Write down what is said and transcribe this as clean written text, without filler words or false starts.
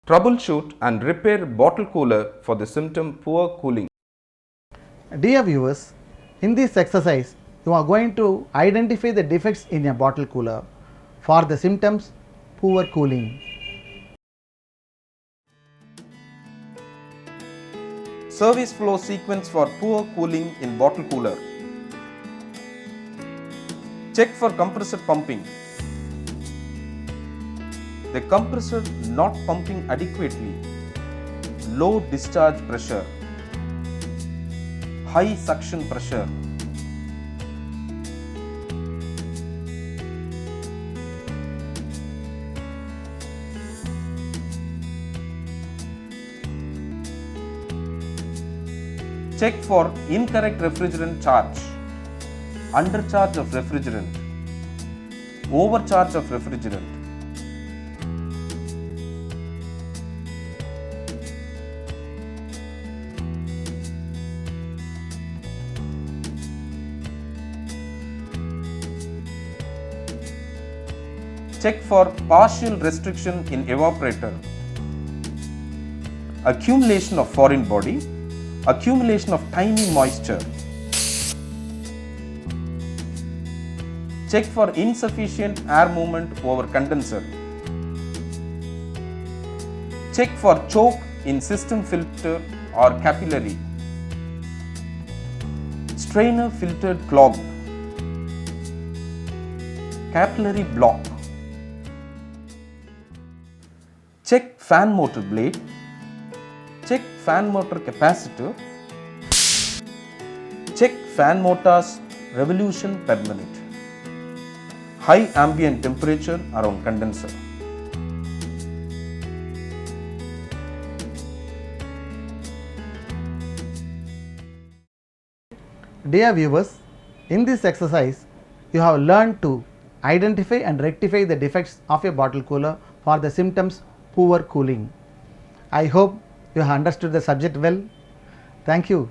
Troubleshoot and repair bottle cooler for the symptom poor cooling. Dear viewers, in this exercise, you are going to identify the defects in a bottle cooler for the symptoms poor cooling. Service flow sequence for poor cooling in bottle cooler. Check for compressor pumping. The compressor not pumping adequately. Low discharge pressure. High suction pressure. Check for incorrect refrigerant charge, undercharge of refrigerant, overcharge of refrigerant. Check for partial restriction in evaporator, accumulation of foreign body, accumulation of tiny moisture. Check for insufficient air movement over condenser. Check for choke in system filter or capillary. Strainer filtered clogged. Capillary block. Check fan motor blade. Check fan motor capacitor. Check fan motor's revolution per minute. High ambient temperature around condenser. Dear viewers, in this exercise, you have learned to identify and rectify the defects of a bottle cooler for the symptoms poor cooling. I hope you have understood the subject well. Thank you.